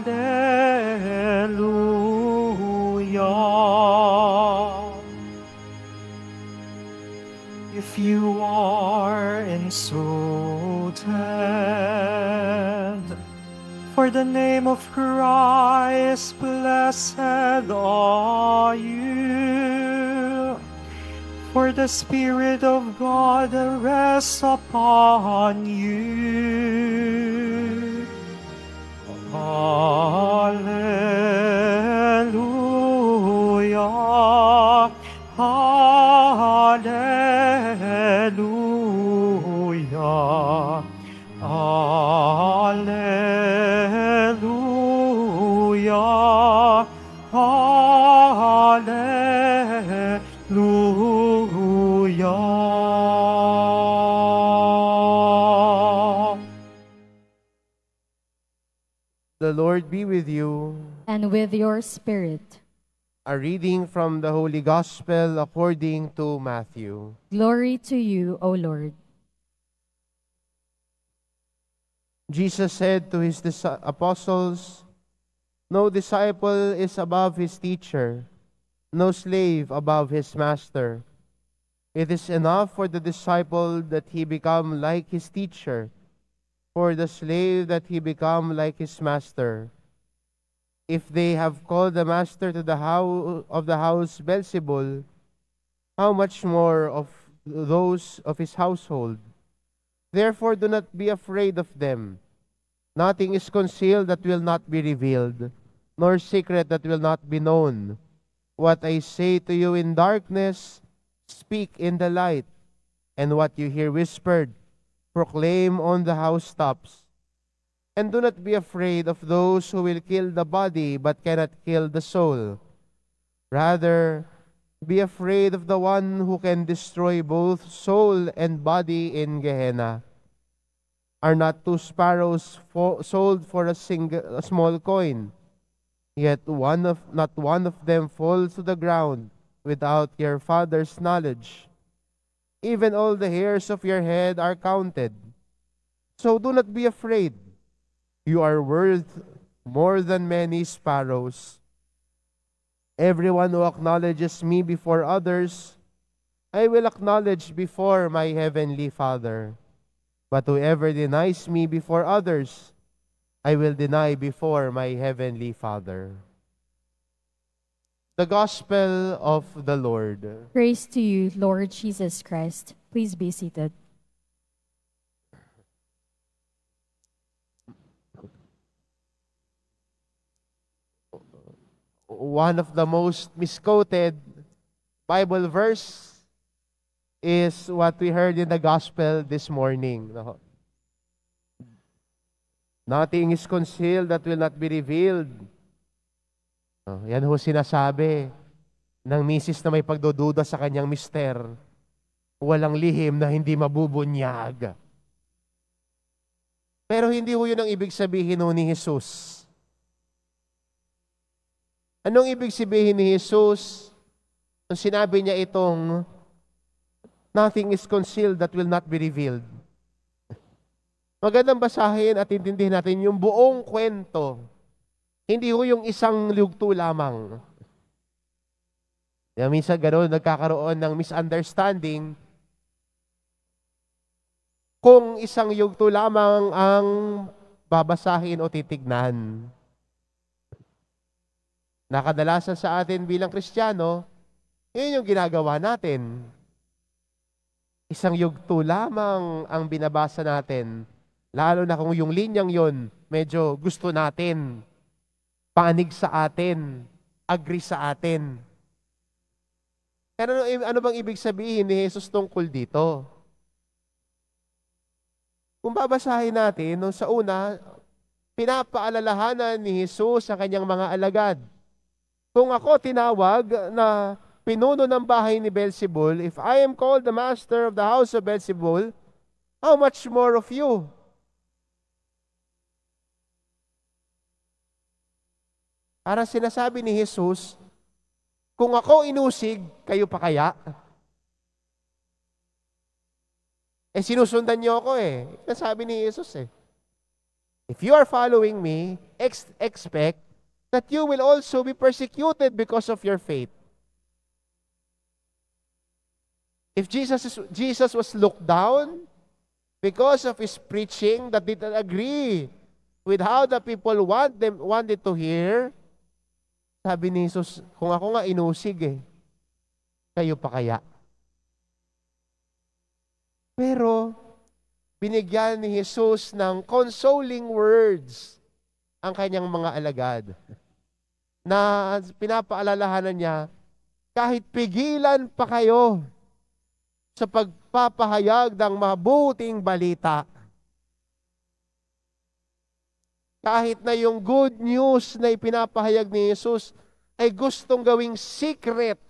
Hallelujah. If you are insulted for the name of Christ, blessed are you. For the Spirit of God rests upon you. Hallelujah. Hallelujah. Hallelujah. Hallelujah. The Lord be with you. And with your spirit. A reading from the Holy Gospel according to Matthew. Glory to you, O Lord. Jesus said to his apostles, "No disciple is above his teacher, no slave above his master. It is enough for the disciple that he become like his teacher, for the slave that he become like his master. If they have called the master to the house Beelzebul, how much more of those of his household? Therefore do not be afraid of them. Nothing is concealed that will not be revealed, nor secret that will not be known. What I say to you in darkness, speak in the light, and what you hear whispered, proclaim on the housetops. And do not be afraid of those who will kill the body but cannot kill the soul. Rather, be afraid of the one who can destroy both soul and body in Gehenna. Are not two sparrows sold for a small coin? Yet not one of them falls to the ground without your Father's knowledge. Even all the hairs of your head are counted. So do not be afraid. You are worth more than many sparrows. Everyone who acknowledges me before others, I will acknowledge before my heavenly Father. But whoever denies me before others, I will deny before my heavenly Father." The Gospel of the Lord. Praise to you, Lord Jesus Christ. Please be seated. One of the most misquoted Bible verse is what we heard in the Gospel this morning. Nothing is concealed that will not be revealed. Yan ho sinasabi ng misis na may pagdududa sa kanyang mister. Walang lihim na hindi mabubunyag. Pero hindi ho yun ang ibig sabihin ni Jesus. Anong ibig sabihin ni Jesus nung sinabi niya itong nothing is concealed that will not be revealed? Magandang basahin at intindihin natin yung buong kwento. Hindi ho yung isang yugto lamang. Minsan gano'n, nagkakaroon ng misunderstanding kung isang yugto lamang ang babasahin o titignan. Nakadalasan sa atin bilang Kristiyano, yun yung ginagawa natin. Isang yugto lamang ang binabasa natin, lalo na kung yung linyang yon medyo gusto natin, panig sa atin, agree sa atin. Pero ano bang ibig sabihin ni Jesus tungkol dito? Kung babasahin natin, nung sa una, pinapaalalahanan ni Jesus sa kanyang mga alagad. Kung ako tinawag na pinuno ng bahay ni Beelzebul, if I am called the master of the house of Beelzebul, how much more of you? Para sinasabi ni Jesus, kung ako inusig, kayo pa kaya? Sinusundan niyo ako Sabi ni Jesus If you are following me, expect that you will also be persecuted because of your faith. If Jesus was looked down because of his preaching that didn't agree with how the people wanted to hear, sabi ni Jesus, kung ako nga inusig kayo pa kaya? Pero, binigyan ni Jesus ng consoling words ang kanyang mga alagad na pinapaalalahanan niya, kahit pigilan pa kayo sa pagpapahayag ng mabuting balita, kahit na yung good news na ipinapahayag ni Jesus ay gustong gawing secret,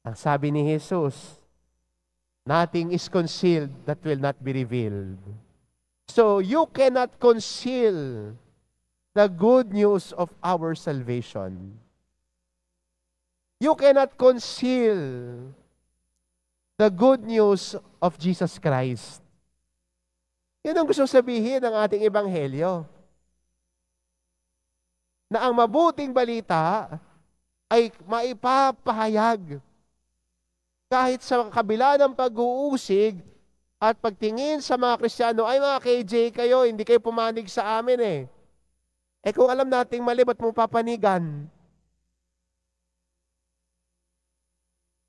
ang sabi ni Jesus, nothing is concealed that will not be revealed. So, you cannot conceal the good news of our salvation. You cannot conceal the good news of Jesus Christ. Yan ang gusto sabihin ng ating ebanghelyo. Na ang mabuting balita ay maipapahayag kahit sa kabila ng pag-uusig at pagtingin sa mga Kristiyano, ay mga KJ kayo, hindi kayo pumanig sa amin kung alam nating mali, ba't mo papanigan?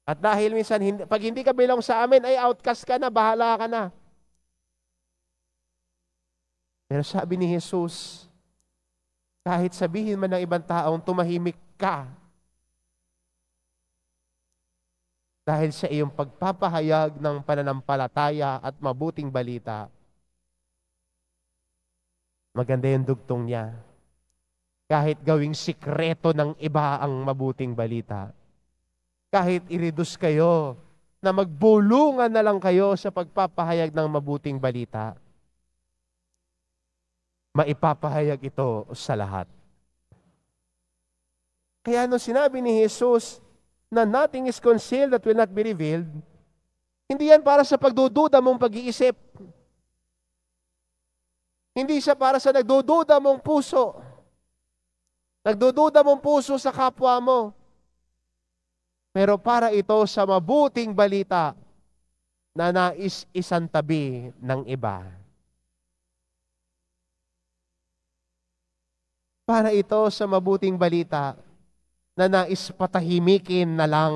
At dahil minsan, pag hindi ka bilang sa amin, ay outcast ka na, bahala ka na. Pero sabi ni Jesus, kahit sabihin man ng ibang taong tumahimik ka, dahil sa iyong pagpapahayag ng pananampalataya at mabuting balita, maganda yung dugtong niya. Kahit gawing sikreto ng iba ang mabuting balita, kahit i-reduce kayo na magbulungan na lang kayo sa pagpapahayag ng mabuting balita, maipapahayag ito sa lahat. Kaya nung sinabi ni Jesus na nothing is concealed that will not be revealed, hindi yan para sa pagdududa mong pag-iisip. Hindi siya para sa nagdududa mong puso. Nagdududa mong puso sa kapwa mo. Pero para ito sa mabuting balita na nais isantabi ng iba. Para ito sa mabuting balita na nais patahimikin na lang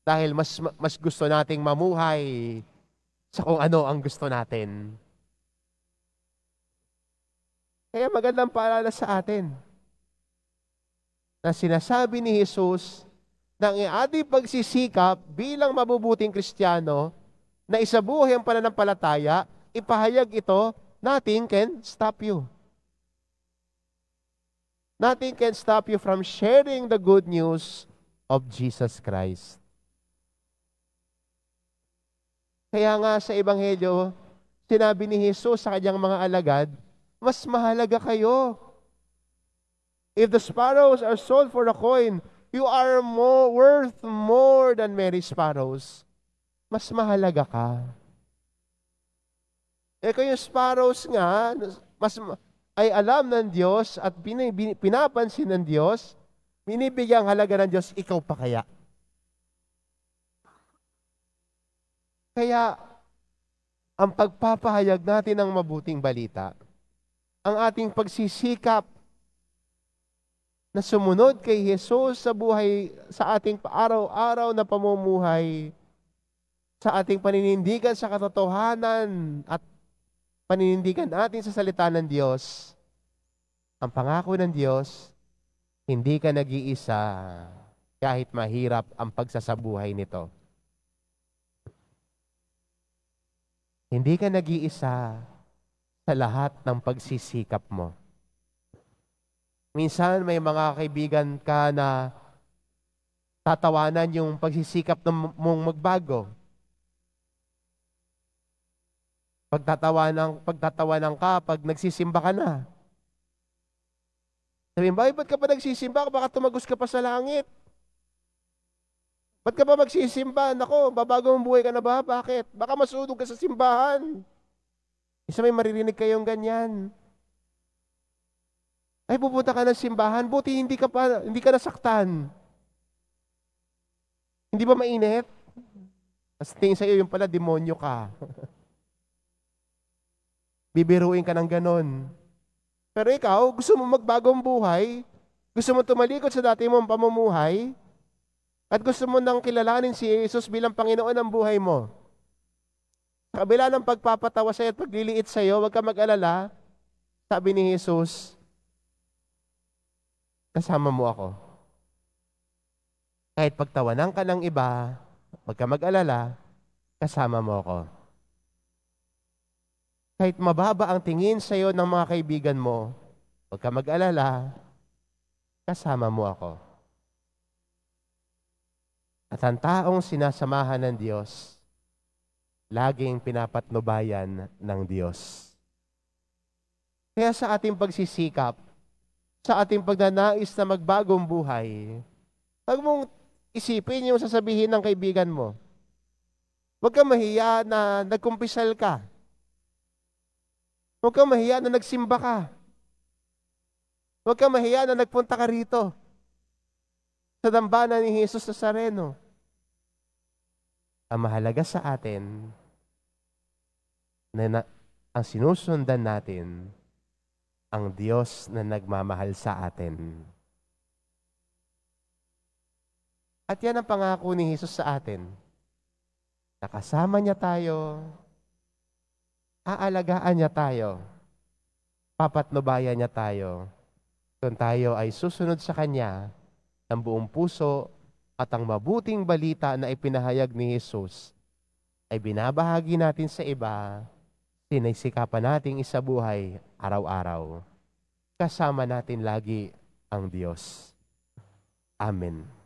dahil mas gusto nating mamuhay sa kung ano ang gusto natin. Kaya magandang paalala sa atin na sinasabi ni Jesus na ang ating pagsisikap bilang mabubuting Kristiyano na isabuhay ang pananampalataya, ipahayag ito, nothing can stop you. Nothing can stop you from sharing the good news of Jesus Christ. Kaya nga sa Ebanghelyo, sinabi ni Jesus sa kanyang mga alagad, mas mahalaga kayo. If the sparrows are sold for a coin, you are worth more than many sparrows. Mas mahalaga ka. Kung yung sparrows nga, ay alam ng Diyos at pinapansin ng Diyos, binibigyang halaga ng Diyos, ikaw pa kaya? Kaya, ang pagpapahayag natin ng mabuting balita, ang ating pagsisikap na sumunod kay Jesus sa buhay, sa ating araw-araw na pamumuhay, sa ating paninindigan sa katotohanan at paninindigan natin sa salita ng Diyos, ang pangako ng Diyos, hindi ka nag-iisa kahit mahirap ang pagsasabuhay nito. Hindi ka nag-iisa sa lahat ng pagsisikap mo. Minsan may mga kaibigan ka na tatawanan yung pagsisikap mong magbago. Pagtatawanan ka pag nagsisimba ka na. Sabihin, ba't ka pa nagsisimba? Baka tumagos ka pa sa langit. Ba't ka pa magsisimba? Nako, babagong buhay ka na ba? Bakit? Baka masunog ka sa simbahan. Isa may maririnig kayong ganyan. Ay, pupunta ka ng simbahan, buti hindi ka nasaktan. Hindi ba mainit? As tingin sa'yo, yung pala, demonyo ka. Bibiruin ka ng ganon. Pero ikaw, gusto mo magbagong buhay, gusto mo tumalikod sa dati mong pamumuhay, at gusto mo nang kilalanin si Jesus bilang Panginoon ng buhay mo. Sa kabila ng pagpapatawa sa'yo at pagliliit sa'yo, huwag ka mag-alala. Sabi ni Jesus, kasama mo ako. Kahit pagtawanan ka ng iba, huwag ka mag-alala, kasama mo ako. Kahit mababa ang tingin sa'yo ng mga kaibigan mo, huwag ka mag-alala, kasama mo ako. At ang taong sinasamahan ng Diyos, laging pinapatnubayan ng Diyos. Kaya sa ating pagsisikap, sa ating pagnanais na magbagong buhay, huwag mong isipin yung sasabihin ng kaibigan mo. Huwag kang mahiya na nagkumpisal ka. Huwag kang mahiya na nagsimba ka. Huwag kang mahiya na nagpunta ka rito sa dambana ni Jesus Nazareno. Ang mahalaga sa atin na ang sinusundan natin ang Diyos na nagmamahal sa atin. At yan ang pangako ni Jesus sa atin. Nakasama niya tayo, aalagaan niya tayo, papatnubayan niya tayo, kung tayo ay susunod sa Kanya ng buong puso at ang mabuting balita na ipinahayag ni Jesus ay binabahagi natin sa iba, sinisikapan nating isabuhay araw-araw. Kasama natin lagi ang Diyos. Amen.